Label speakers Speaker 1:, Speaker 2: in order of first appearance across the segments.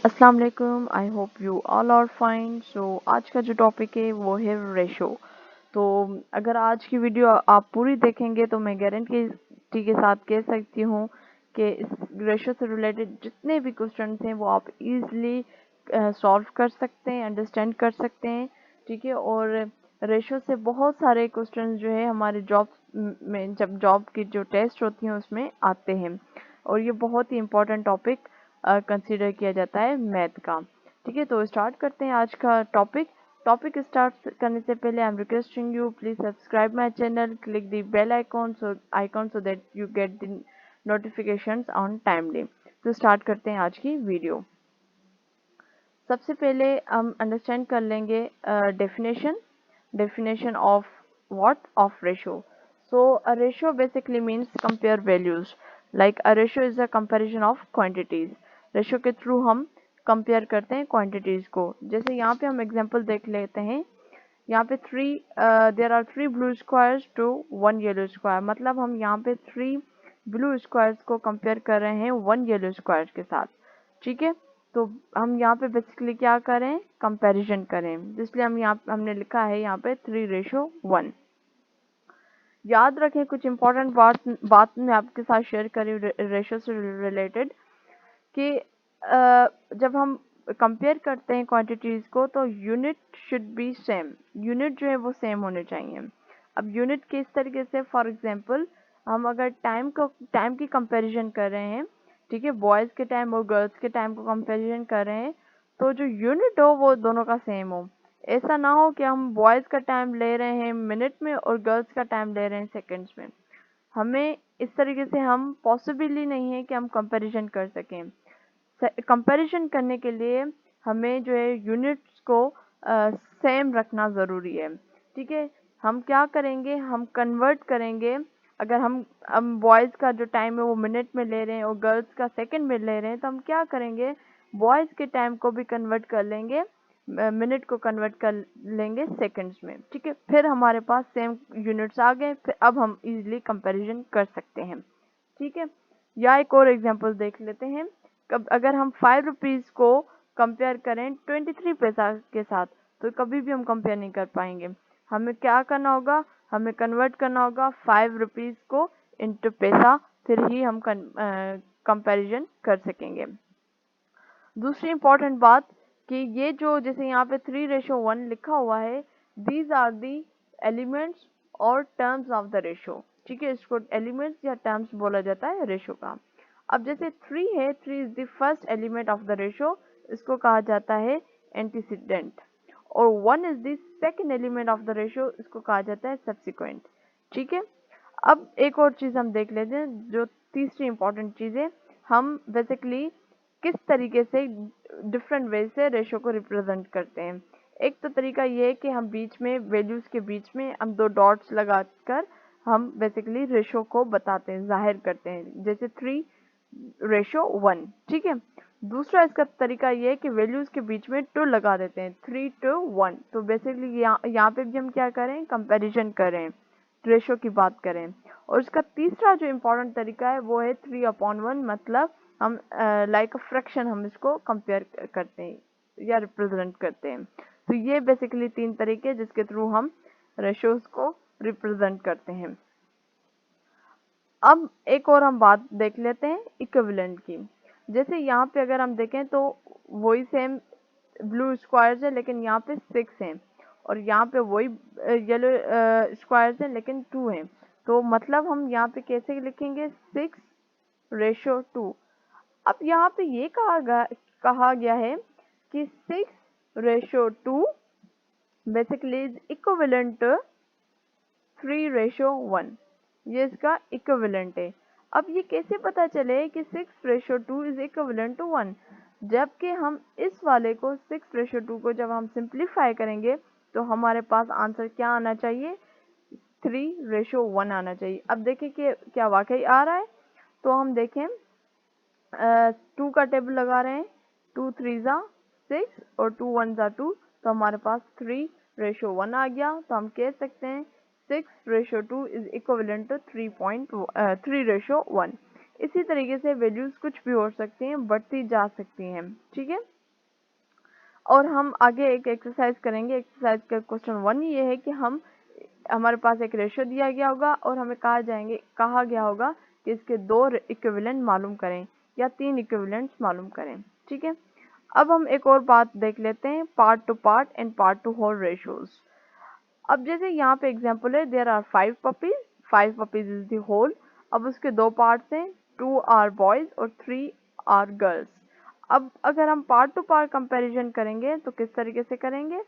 Speaker 1: अस्सलाम वालेकुम। I hope you all are fine. So आज का जो टॉपिक है वो है रेशो। तो अगर आज की वीडियो आप पूरी देखेंगे तो मैं गारंटी के साथ कह सकती हूँ कि इस रेशो से रिलेटेड जितने भी क्वेश्चंस हैं वो आप इजीली सॉल्व कर सकते हैं, अंडरस्टैंड कर सकते हैं। ठीक है। और रेशो से बहुत सारे क्वेश्चंस जो है हमारे जॉब में, जब जॉब की जो टेस्ट होती हैं उसमें आते हैं। और ये बहुत ही इम्पोर्टेंट टॉपिक कंसीडर किया जाता है मैथ का। ठीक है। तो स्टार्ट करते हैं आज का टॉपिक स्टार्ट करने से पहले I am requesting you please subscribe my channel, click the bell icon so that you get the notifications on timely. तो स्टार्ट करते हैं आज की वीडियो। सबसे पहले हम अंडरस्टैंड कर लेंगे definition of what of ratio. So a ratio basically means compare values. Like a ratio is a comparison of quantities. Ratio के थ्रू हम कंपेयर करते हैं क्वांटिटीज को। जैसे यहाँ पे हम एग्जांपल देख लेते हैं। यहाँ पे there are 3 blue squares to 1 yellow square. मतलब हम यहाँ पे 3 ब्लू स्क्वायर्स को कंपेयर कर रहे हैं 1 येलो स्क्वायर के साथ। ठीक है। तो हम यहाँ पे बेसिकली क्या करें, कंपैरिजन करें, इसलिए हमने लिखा है यहाँ पे 3:1। याद रखें कुछ इंपॉर्टेंट बात मैं आपके साथ शेयर करी रेशो से रिलेटेड कि जब हम कंपेयर करते हैं क्वांटिटीज को तो unit should be same. Unit जो है वो सेम होने चाहिए। अब यूनिट किस तरीके से, फॉर एग्जांपल हम अगर टाइम की कंपैरिजन कर रहे हैं, ठीक है, बॉयज के टाइम और गर्ल्स के टाइम को कंपैरिजन कर रहे हैं, तो जो यूनिट हो वो दोनों का सेम हो। ऐसा ना हो कि हम बॉयज का टाइम ले रहे हैं मिनट में और गर्ल्स का टाइम ले रहे हैं सेकंड्स में। हमें इस तरीके से हम पॉसिबल ही नहीं है कि हम कंपैरिजन कर सकें। कंपैरिजन करने के लिए हमें जो है यूनिट्स को सेम रखना ज़रूरी है। ठीक है। हम क्या करेंगे, हम कन्वर्ट करेंगे। अगर हम बॉयज़ का जो टाइम है वो मिनट में ले रहे हैं और गर्ल्स का सेकंड में ले रहे हैं, तो हम क्या करेंगे, बॉयज़ के टाइम को भी कन्वर्ट कर लेंगे, मिनट को कन्वर्ट कर लेंगे सेकंड्स में। ठीक है। फिर हमारे पास सेम यूनिट्स आ गए, फिर अब हम इजीली कंपैरिजन कर सकते हैं। ठीक है। या एक और एग्जांपल देख लेते हैं। अगर हम 5 रुपीज़ को कंपेयर करें 23 पैसा के साथ, तो कभी भी हम कंपेयर नहीं कर पाएंगे। हमें क्या करना होगा, हमें कन्वर्ट करना होगा 5 रुपीज़ को इंटू पैसा, फिर ही हम कंपैरिजन कर सकेंगे। दूसरी इंपॉर्टेंट बात कि ये जो जैसे यहाँ पे 3:1 लिखा हुआ है, दीज आर दी एलिमेंट्स और टर्म्स ऑफ द रेशो। ठीक है। इसको एलिमेंट्स या टर्म्स बोला जाता है रेशो का। अब जैसे 3 है, 3 is the first element of the ratio, इसको कहा जाता है एंटीसीडेंट। और 1 is the second element of the ratio, इसको कहा जाता है सब्सिक्वेंट। ठीक है। अब एक और चीज हम देख लेते हैं, जो तीसरी इंपॉर्टेंट चीज है। हम बेसिकली किस तरीके से डिफरेंट वे से रेशो को रिप्रेजेंट करते हैं। एक तो तरीका ये है कि हम बीच में वैल्यूज के बीच में हम 2 डॉट्स लगाकर हम बेसिकली रेशो को बताते हैं, जाहिर करते हैं, जैसे 3:1। ठीक है। दूसरा इसका तरीका ये है कि वैल्यूज के बीच में 2 लगा देते हैं, 3:1। तो बेसिकली यहाँ पे भी हम क्या करें, कंपैरिजन करें, रेशो की बात करें। और इसका तीसरा जो इम्पोर्टेंट तरीका है वो है 3/1। मतलब हम लाइक अ फ्रैक्शन हम इसको कंपेयर करते हैं या रिप्रेजेंट करते हैं। तो ये बेसिकली 3 तरीके जिसके थ्रू हम रेशोज को रिप्रेजेंट करते हैं। अब एक और हम बात देख लेते हैं इक्विवेलेंट की। जैसे यहाँ पे अगर हम देखें तो वही सेम ब्लू स्क्वायर्स है लेकिन यहाँ पे 6 हैं, और यहाँ पे वही येलो स्क्वायर्स हैं लेकिन 2 हैं। तो मतलब हम यहाँ पे कैसे लिखेंगे, 6:2। अब यहाँ पे ये कहा गया है कि 6:2 बेसिकली इज इक्विवेलेंट टू 3:1। ये इसका इक्विवेलेंट है। अब ये कैसे पता चले कि 6:2 इज इक्विवेलेंट टू 1, जबकि हम इस वाले को 6:2 को जब हम सिंप्लीफाई करेंगे तो हमारे पास आंसर क्या आना चाहिए, 3:1 आना चाहिए। अब देखें कि क्या वाकई आ रहा है। तो हम देखें 2 का टेबल लगा रहे हैं, 2 3 जा 6 और 2 1 जा 2, तो हमारे पास 3:1 आ गया। तो हम कह सकते हैं 6:2 इज इक्विवेलेंट टू 3:1। इसी तरीके से वैल्यूज कुछ भी हो सकती हैं, बढ़ती जा सकती हैं। ठीक है। और हम आगे एक एक्सरसाइज करेंगे। एक्सरसाइज का क्वेश्चन 1 ये है कि हमारे पास एक रेशियो दिया गया होगा और हमें कहा गया होगा कि इसके 2 इक्विवेलेंट मालूम करें या 3 इक्विवेलेंट्स मालूम करें। ठीक है, अब हम एक और बात देख लेते हैं, part to part and part to whole ratios. अब जैसे यहाँ पे एग्जांपल है, there are 5 puppies is the whole. अब उसके 2 पार्ट्स हैं, 2 आर बॉयज और 3 आर गर्ल्स। अब अगर हम पार्ट टू पार्ट कंपैरिजन करेंगे तो किस तरीके से करेंगे?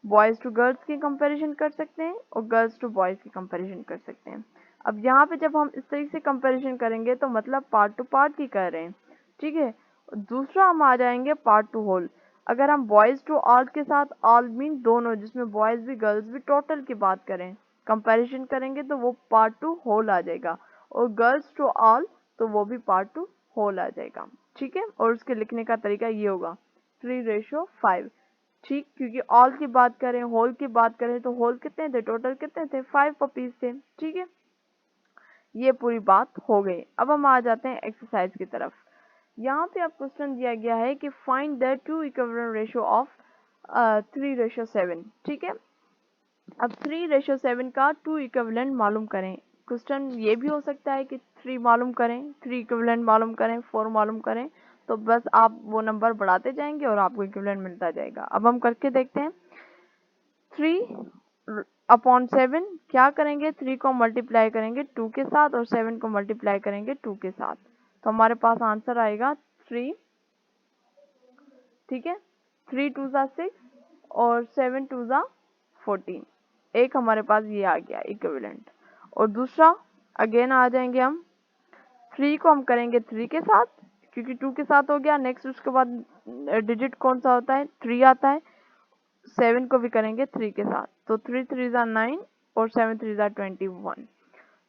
Speaker 1: बॉयज टू गर्ल्स की कंपैरिजन कर सकते हैं और गर्ल्स टू बॉयज की कंपैरिजन कर सकते हैं। अब यहाँ पे जब हम इस तरीके से कंपैरिजन करेंगे तो मतलब पार्ट टू पार्ट की कर रहे हैं। ठीक है, दूसरा हम आ जाएंगे पार्ट टू होल। अगर हम बॉयज टू ऑल के साथ, ऑल मीन दोनों, जिसमें बॉयज भी गर्ल्स भी, टोटल की बात करें, कंपैरिजन करेंगे तो वो पार्ट टू होल आ जाएगा, और गर्ल्स टू ऑल तो वो भी पार्ट टू होल आ जाएगा। ठीक है, और उसके लिखने का तरीका ये होगा 3:5। ठीक, क्योंकि ऑल की बात करें, होल की बात करें तो होल कितने थे, टोटल कितने थे, 5 पपीज थे। ठीक है, ये पूरी बात हो गई। अब हम आ जाते हैं एक्सरसाइज की तरफ। यहाँ पे अब क्वेश्चन दिया गया है कि find the 2 equivalent ratio of 3:7। ठीक है, अब 3:7 का 2 इक्विवेलेंट मालूम करें। क्वेश्चन ये भी हो सकता है कि 3 मालूम करें, 3 इक्विवेलेंट मालूम करें, 4 मालूम करें, तो बस आप वो नंबर बढ़ाते जाएंगे और आपको इक्विवेलेंट मिलता जाएगा। अब हम करके देखते हैं। 3/7 क्या करेंगे, 3 को मल्टीप्लाई करेंगे 2 के साथ और 7 को मल्टीप्लाई करेंगे 2 के साथ, तो हमारे पास आंसर आएगा 3। ठीक है, 3 2 ज़ा 6 और 7 2 ज़ा 14। एक हमारे पास ये आ गया इक्विवेलेंट। और दूसरा अगेन आ जाएंगे हम, 3 को हम करेंगे 3 के साथ, क्योंकि 2 के साथ हो गया। नेक्स्ट उसके बाद डिजिट कौन सा होता है, 3 आता है। 7 को भी करेंगे 3 के साथ, तो 3 3 ज़ा 9 और 7 3 ज़ा 21।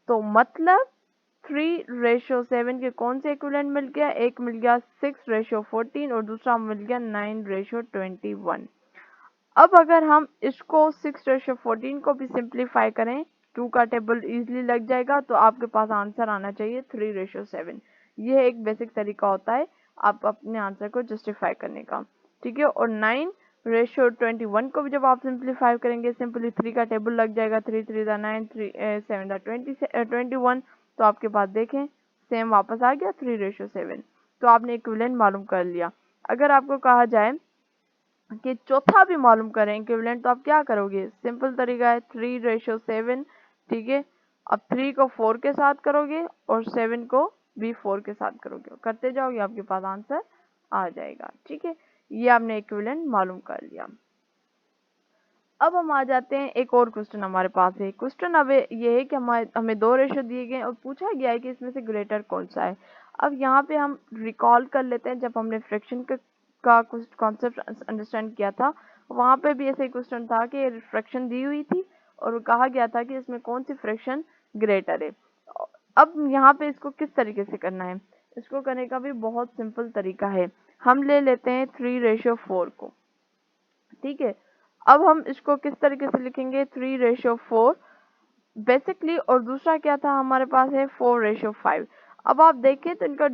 Speaker 1: तो मतलब 3:7 के कौन से इक्विवेलेंट मिल गया, एक मिल गया 6:14 और दूसरा मिल गया 9:21। अब अगर हम इसको 6:14 को भी सिंप्लीफाई करें, 2 का टेबल इजीली लग जाएगा, तो आपके पास आंसर आना चाहिए 3:7। यह एक बेसिक तरीका होता है आप अपने आंसर को जस्टिफाई करने का। ठीक है, और 9:21 को भी जब आप सिंप्लीफाई करेंगे, सिंपली 3 का टेबल लग जाएगा, 3 3 ज़ा 9, 3 7 ज़ा 21, तो आपके पास देखें सेम वापस आ गया 3:7। तो आपने इक्विवेलेंट मालूम कर लिया। अगर आपको कहा जाए कि चौथा भी मालूम करें इक्विवेलेंट, तो आप क्या करोगे? सिंपल तरीका है 3:7। ठीक है, अब 3 को 4 के साथ करोगे और 7 को भी 4 के साथ करोगे, करते जाओगे, आपके पास आंसर आ जाएगा। ठीक है, ये आपने इक्विवेलेंट मालूम कर लिया। अब हम आ जाते हैं, एक और क्वेश्चन हमारे पास है। क्वेश्चन अब ये है कि हमें 2 रेशियो दिए गए और पूछा गया है कि इसमें से ग्रेटर कौन सा है। अब यहाँ पे हम रिकॉल कर लेते हैं, जब हमने फ्रैक्शन का कुछ कॉन्सेप्ट अंडरस्टैंड किया था, वहाँ पे भी ऐसे क्वेश्चन था कि फ्रैक्शन दी हुई थी और कहा गया था कि इसमें कौन सी फ्रैक्शन ग्रेटर है। अब यहाँ पे इसको किस तरीके से करना है, इसको करने का भी बहुत सिंपल तरीका है। हम ले लेते हैं 3:4 को। ठीक है, अब हम इसको किस तरीके से लिखेंगे, 3:4 बेसिकली, और दूसरा क्या था हमारे पास है 4:5। अब आप देखें तो इनका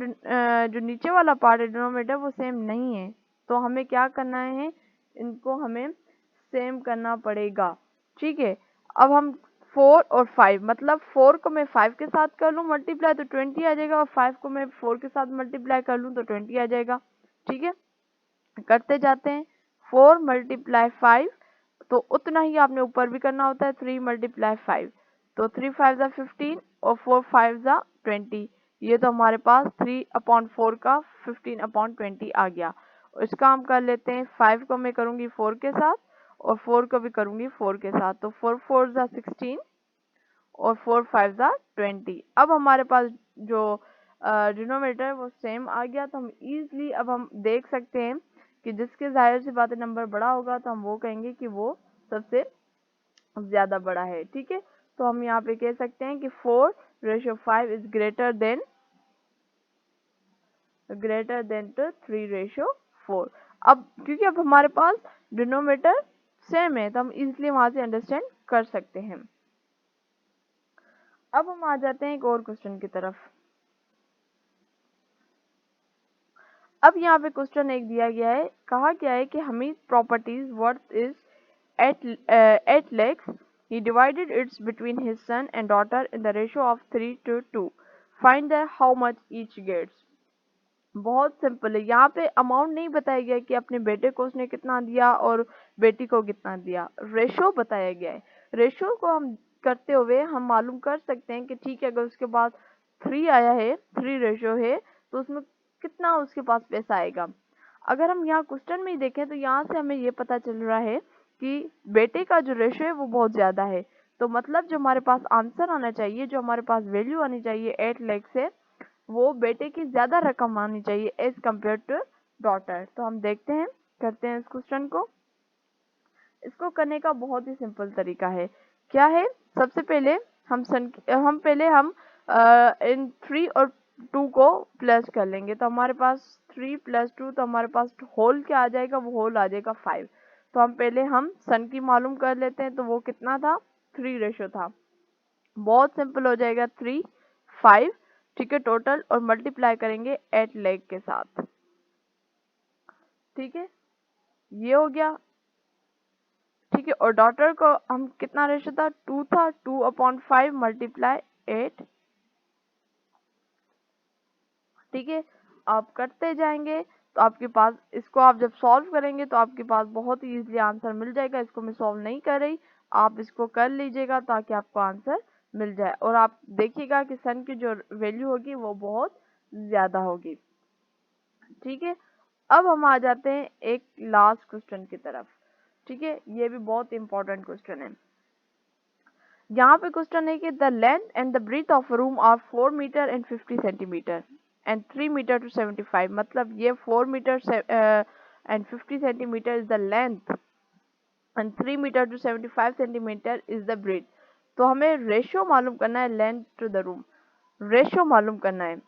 Speaker 1: जो नीचे वाला पार्ट है, डिनोमिनेटर, वो सेम नहीं है, तो हमें क्या करना है, इनको हमें सेम करना पड़ेगा। ठीक है, अब हम 4 और 5, मतलब 4 को मैं 5 के साथ कर लूँ मल्टीप्लाई तो 20 आ जाएगा, और 5 को मैं 4 के साथ मल्टीप्लाई कर लूँ तो 20 आ जाएगा। ठीक है, करते जाते हैं, 4 × 5, तो उतना ही आपने ऊपर भी करना होता है, 3 × 5, तो 3 5 ज़ा 15 और 4 5 ज़ा 20। ये तो हमारे पास 3/4 का 15/20 आ गया। इसका हम कर लेते हैं, 5 को मैं करूँगी 4 के साथ और 4 को भी करूँगी 4 के साथ, तो 4 4 ज़ा 16 और 4 5 ज़ा 20। अब हमारे पास जो डिनोमिनेटर है वो सेम आ गया, तो हम इजीली अब हम देख सकते हैं कि जिसके जाहिर सी बात है नंबर बड़ा होगा तो हम वो कहेंगे कि वो सबसे ज्यादा बड़ा है। ठीक है, तो हम यहाँ पे कह सकते हैं कि 4:5 इज ग्रेटर देन टू 3:4। अब क्योंकि अब हमारे पास डिनोमिनेटर सेम है तो हम इजिली वहां से अंडरस्टैंड कर सकते हैं। अब हम आ जाते हैं एक और क्वेश्चन की तरफ। अब यहाँ पे क्वेश्चन एक दिया गया है, कहा गया है कि Hamid properties worth is 8 lakhs. He divided it between his son and daughter in the ratio of 3:2. Find the how much each gets. बहुत सिंपल है, यहाँ पे अमाउंट नहीं बताया गया कि अपने बेटे को उसने कितना दिया और बेटी को कितना दिया, रेशो बताया गया है। रेशो को हम करते हुए हम मालूम कर सकते हैं कि ठीक है, अगर उसके पास 3 आया है, 3 रेशो है, तो उसमें कितना उसके पास पैसा आएगा। अगर हम यहाँ क्वेश्चन में ही देखें तो यहाँ से हमें ये पता चल रहा है कि बेटे का जो रेशो है वो बहुत ज्यादा है, तो मतलब जो हमारे पास आंसर आना चाहिए, जो हमारे पास वैल्यू आनी चाहिए 8 लाख से, वो बेटे की ज्यादा रकम आनी चाहिए एज कम्पेयर टू डॉटर। तो हम देखते हैं, करते हैं इस क्वेश्चन को। इसको करने का बहुत ही सिंपल तरीका है, क्या है, सबसे पहले हम इन 3 और 2 को प्लस कर लेंगे, तो हमारे पास 3 + 2, तो हमारे पास होल क्या आ जाएगा, वो होल आ जाएगा 5। तो हम पहले सन की मालूम कर लेते हैं, तो वो कितना था, 3 रेशो था। बहुत सिंपल हो जाएगा, 3 5, ठीक है, टोटल, और मल्टीप्लाई करेंगे 8 लाख के साथ, ठीक है, ये हो गया, ठीक है। और डॉटर को हम कितना रेशो था, 2 था, 2/5 मल्टीप्लाई 8, ठीक है। आप करते जाएंगे तो आपके पास, इसको आप जब सॉल्व करेंगे तो आपके पास बहुत ही इजीली आंसर मिल जाएगा। इसको मैं सॉल्व नहीं कर रही, आप इसको कर लीजिएगा ताकि आपको आंसर मिल जाए, और आप देखिएगा कि सन की जो वैल्यू होगी वो बहुत ज्यादा होगी, ठीक है। अब हम आ जाते हैं एक लास्ट क्वेश्चन की तरफ, ठीक है, ये भी बहुत इंपॉर्टेंट क्वेश्चन है। यहाँ पे क्वेश्चन है कि the length and the breadth of room are 4 metre and 50 centimetre and 3 metre to 75, मतलब ये 4 metre and 50 centimetre is the length and 3 metre to 75 centimetre is the breadth. तो हमें रेशियो मालूम करना है, length to the room, ratio मालूम करना है,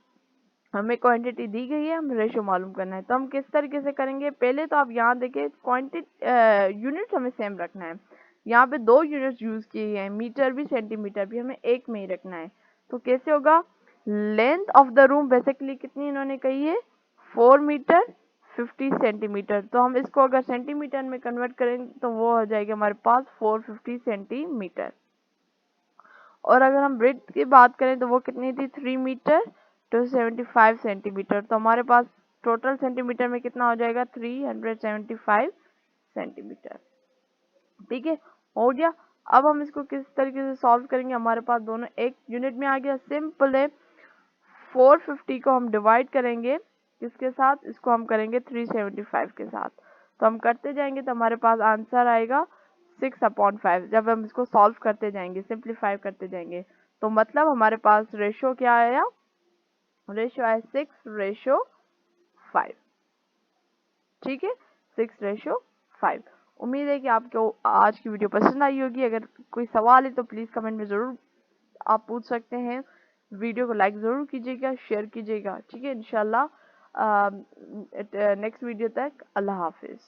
Speaker 1: हमें क्वांटिटी दी गई है, हम रेशियो मालूम करना है। तो हम किस तरीके से करेंगे, पहले तो आप यहाँ देखिए, क्वांटिटी यूनिट हमें सेम रखना है। यहाँ पे 2 यूनिट्स यूज किए हैं, मीटर भी सेंटीमीटर भी, हमें एक में ही रखना है। तो कैसे होगा, length of the room basically कितनी इन्होंने कही है, 4 मीटर 50 सेंटीमीटर। तो हम इसको अगर सेंटीमीटर में कन्वर्ट करेंगे तो वो हो जाएगा हमारे पास 450 सेंटीमीटर। और अगर हम ब्रेथ की बात करें तो वो कितनी थी, 3 मीटर टू 75 सेंटीमीटर। तो हमारे पास टोटल सेंटीमीटर में कितना हो जाएगा, 375 सेंटीमीटर, ठीक है, हो गया। अब हम इसको किस तरीके से सॉल्व करेंगे, हमारे पास दोनों एक यूनिट में आ गया, सिंपल है। 450 को हम डिवाइड करेंगे किसके साथ, इसको हम करेंगे 375 के साथ। तो हम करते जाएंगे तो हमारे पास आंसर आएगा 6/5। जब हम इसको सॉल्व करते जाएंगे, सिंप्लीफाई करते जाएंगे, तो मतलब हमारे पास रेशो क्या आया, रेशो आया 6:5, ठीक है, 6:5। उम्मीद है कि आपको आज की वीडियो पसंद आई होगी। अगर कोई सवाल है तो प्लीज़ कमेंट में ज़रूर आप पूछ सकते हैं। वीडियो को लाइक ज़रूर कीजिएगा, शेयर कीजिएगा, ठीक है। इंशाल्लाह नेक्स्ट वीडियो तक, अल्लाह हाफिज़।